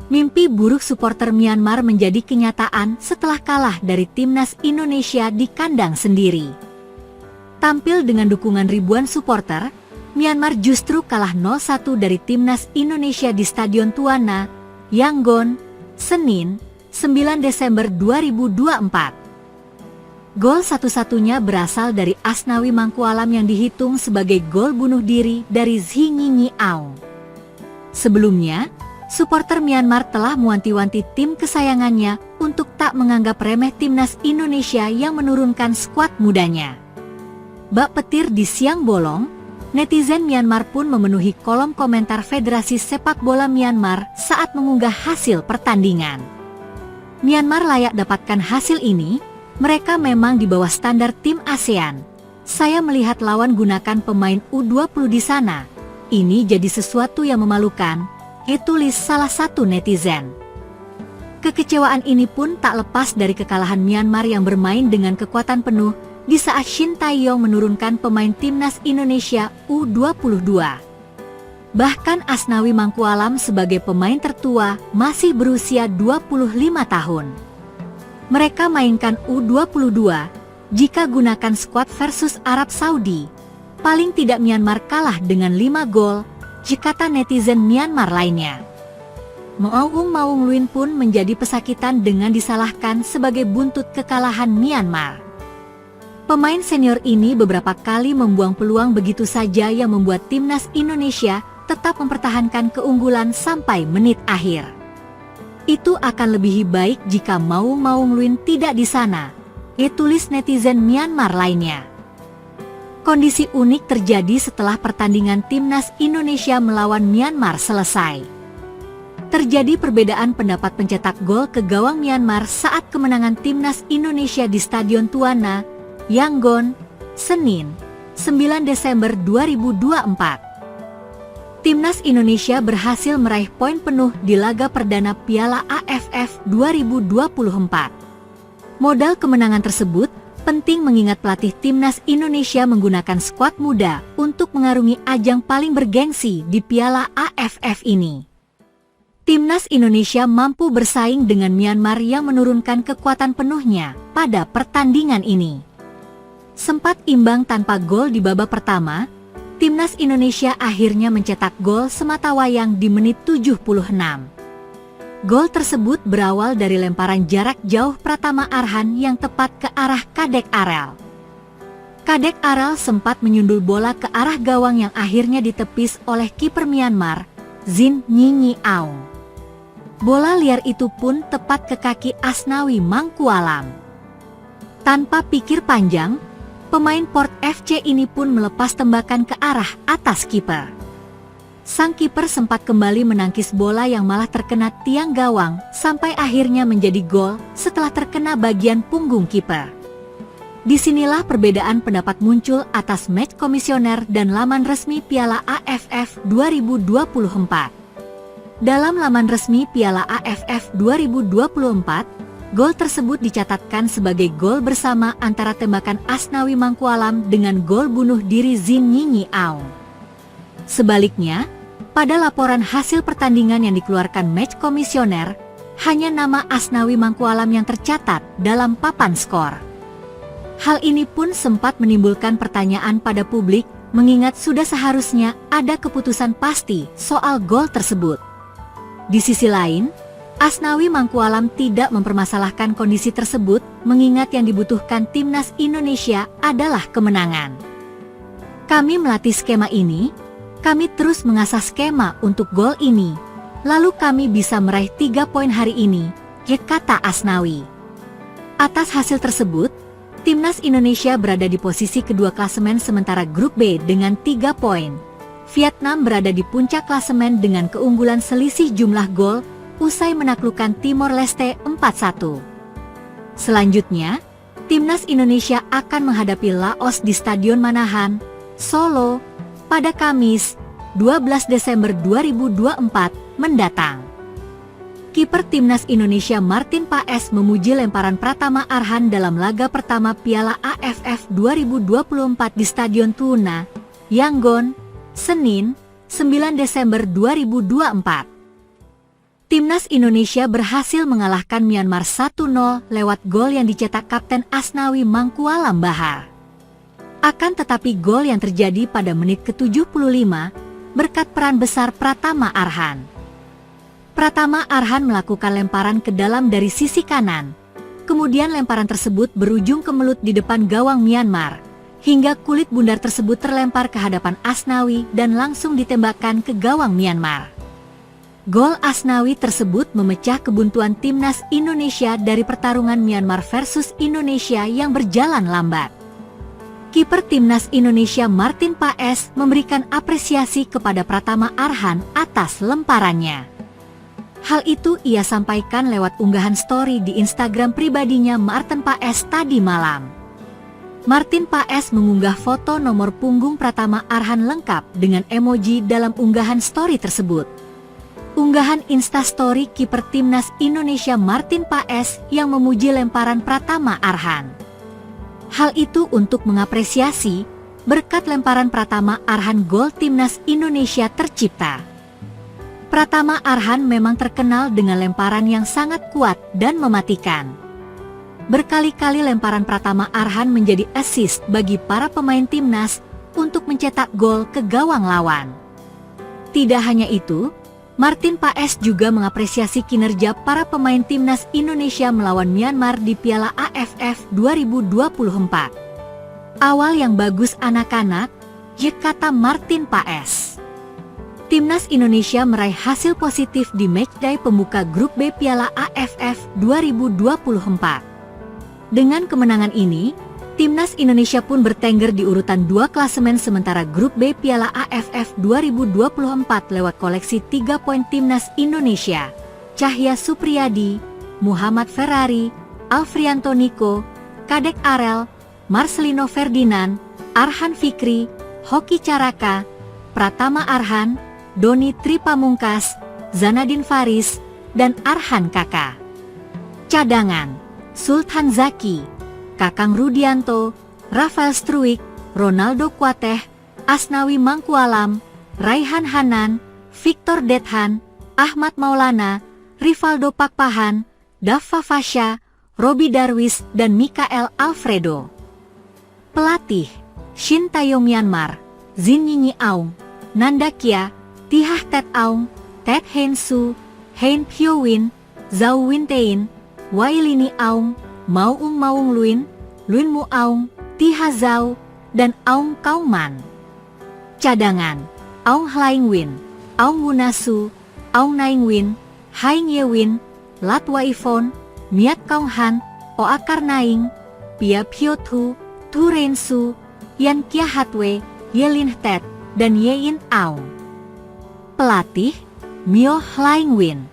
Mimpi buruk supporter Myanmar menjadi kenyataan setelah kalah dari timnas Indonesia di kandang sendiri. Tampil dengan dukungan ribuan supporter, Myanmar justru kalah 0-1 dari timnas Indonesia di Stadion Tuana, Yangon, Senin, 9 Desember 2024. Gol satu-satunya berasal dari Asnawi Mangkualam yang dihitung sebagai gol bunuh diri dari Zhi Nyinyi Aung. Sebelumnya, supporter Myanmar telah mewanti-wanti tim kesayangannya untuk tak menganggap remeh timnas Indonesia yang menurunkan skuad mudanya. Bak petir di siang bolong, netizen Myanmar pun memenuhi kolom komentar Federasi Sepak Bola Myanmar saat mengunggah hasil pertandingan. Myanmar layak dapatkan hasil ini, mereka memang di bawah standar tim ASEAN. Saya melihat lawan gunakan pemain U20 di sana. Ini jadi sesuatu yang memalukan, tulis salah satu netizen. Kekecewaan ini pun tak lepas dari kekalahan Myanmar yang bermain dengan kekuatan penuh di saat Shin Tae-yong menurunkan pemain timnas Indonesia U22. Bahkan Asnawi Mangkualam sebagai pemain tertua masih berusia 25 tahun. Mereka mainkan U22, jika gunakan skuad versus Arab Saudi, paling tidak Myanmar kalah dengan 5 gol, kata netizen Myanmar lainnya. Maung Maung Luin pun menjadi pesakitan dengan disalahkan sebagai buntut kekalahan Myanmar. Pemain senior ini beberapa kali membuang peluang begitu saja yang membuat timnas Indonesia tetap mempertahankan keunggulan sampai menit akhir. Itu akan lebih baik jika Maung Maung Luin tidak di sana, tulis netizen Myanmar lainnya. Kondisi unik terjadi setelah pertandingan timnas Indonesia melawan Myanmar selesai. Terjadi perbedaan pendapat pencetak gol ke gawang Myanmar saat kemenangan timnas Indonesia di Stadion Tuana, Yangon, Senin, 9 Desember 2024. Timnas Indonesia berhasil meraih poin penuh di laga perdana Piala AFF 2024. Modal kemenangan tersebut penting mengingat pelatih timnas Indonesia menggunakan skuad muda untuk mengarungi ajang paling bergengsi di Piala AFF ini. Timnas Indonesia mampu bersaing dengan Myanmar yang menurunkan kekuatan penuhnya pada pertandingan ini. Sempat imbang tanpa gol di babak pertama, timnas Indonesia akhirnya mencetak gol sematawayang di menit 76. Gol tersebut berawal dari lemparan jarak jauh Pratama Arhan yang tepat ke arah Kadek Arel. Kadek Arel sempat menyundul bola ke arah gawang yang akhirnya ditepis oleh kiper Myanmar, Zhi Nyinyi Aung. Bola liar itu pun tepat ke kaki Asnawi Mangkualam. Tanpa pikir panjang, pemain Port FC ini pun melepas tembakan ke arah atas kiper. Sang kiper sempat kembali menangkis bola yang malah terkena tiang gawang sampai akhirnya menjadi gol setelah terkena bagian punggung kiper. Disinilah perbedaan pendapat muncul atas match komisioner dan laman resmi Piala AFF 2024. Dalam laman resmi Piala AFF 2024, gol tersebut dicatatkan sebagai gol bersama antara tembakan Asnawi Mangkualam dengan gol bunuh diri Zhi Nyinyi Aung. Sebaliknya, pada laporan hasil pertandingan yang dikeluarkan match komisioner, hanya nama Asnawi Mangkualam yang tercatat dalam papan skor. Hal ini pun sempat menimbulkan pertanyaan pada publik, mengingat sudah seharusnya ada keputusan pasti soal gol tersebut. Di sisi lain, Asnawi Mangkualam tidak mempermasalahkan kondisi tersebut, mengingat yang dibutuhkan timnas Indonesia adalah kemenangan. Kami melatih skema ini, kami terus mengasah skema untuk gol ini, lalu kami bisa meraih 3 poin hari ini, kata Asnawi. Atas hasil tersebut, timnas Indonesia berada di posisi kedua klasemen sementara grup B dengan 3 poin. Vietnam berada di puncak klasemen dengan keunggulan selisih jumlah gol, usai menaklukkan Timor Leste 4-1. Selanjutnya, timnas Indonesia akan menghadapi Laos di Stadion Manahan, Solo, pada Kamis, 12 Desember 2024 mendatang. Kiper timnas Indonesia Martin Paes memuji lemparan Pratama Arhan dalam laga pertama Piala AFF 2024 di Stadion Tuna, Yangon, Senin, 9 Desember 2024. Timnas Indonesia berhasil mengalahkan Myanmar 1-0 lewat gol yang dicetak Kapten Asnawi Mangkualam Bahar. Akan tetapi gol yang terjadi pada menit ke-75 berkat peran besar Pratama Arhan. Pratama Arhan melakukan lemparan ke dalam dari sisi kanan. Kemudian lemparan tersebut berujung kemelut di depan gawang Myanmar, hingga kulit bundar tersebut terlempar ke hadapan Asnawi dan langsung ditembakkan ke gawang Myanmar. Gol Asnawi tersebut memecah kebuntuan Timnas Indonesia dari pertarungan Myanmar versus Indonesia yang berjalan lambat. Kiper Timnas Indonesia Martin Paes memberikan apresiasi kepada Pratama Arhan atas lemparannya. Hal itu ia sampaikan lewat unggahan story di Instagram pribadinya Martin Paes tadi malam. Martin Paes mengunggah foto nomor punggung Pratama Arhan lengkap dengan emoji dalam unggahan story tersebut. Unggahan Instastory kiper Timnas Indonesia Martin Paes yang memuji lemparan Pratama Arhan. Hal itu untuk mengapresiasi berkat lemparan Pratama Arhan gol Timnas Indonesia tercipta. Pratama Arhan memang terkenal dengan lemparan yang sangat kuat dan mematikan. Berkali-kali lemparan Pratama Arhan menjadi assist bagi para pemain Timnas untuk mencetak gol ke gawang lawan. Tidak hanya itu, Martin Paes juga mengapresiasi kinerja para pemain Timnas Indonesia melawan Myanmar di Piala AFF 2024. Awal yang bagus anak-anak, kata Martin Paes. Timnas Indonesia meraih hasil positif di matchday pembuka grup B Piala AFF 2024. Dengan kemenangan ini, Timnas Indonesia pun bertengger di urutan 2 klasemen sementara grup B Piala AFF 2024 lewat koleksi 3 poin Timnas Indonesia. Cahya Supriyadi, Muhammad Ferrari, Alfrianto Niko, Kadek Arel, Marcelino Ferdinand, Arhan Fikri, Hoki Caraka, Pratama Arhan, Doni Tripamungkas, Zanadin Faris, dan Arhan Kaka. Cadangan, Sultan Zaki, Kakang Rudianto, Rafael Struik, Ronaldo Kuateh, Asnawi Mangkualam, Raihan Hanan, Victor Dethan, Ahmad Maulana, Rivaldo Pakpahan, Daffa Fasya, Robi Darwis, dan Mikael Alfredo. Pelatih, Shin Taeyong Myanmar, Zin Nyinyi Aung, Nanda Kia, Tihah Tet Aung, Tet Hein Su, Hein Pyo Win, Zhao Wintein, Wailini Aung, Maung Maung Luin, Luin Mu Aung, Tiha Zhao, dan Aung Kauman. Cadangan, Aung Hlaing Win, Aung Wunasu, Aung Naing Win, Haing Ye Win, Lat Waifon, Miat Kaung Han, Oakar Naing, Pia Pyo Thu, Tu Ren Su, Yan Kia Hatwe, Yelin Tet, dan Yein Aung. Pelatih, Myo Hlaing Win.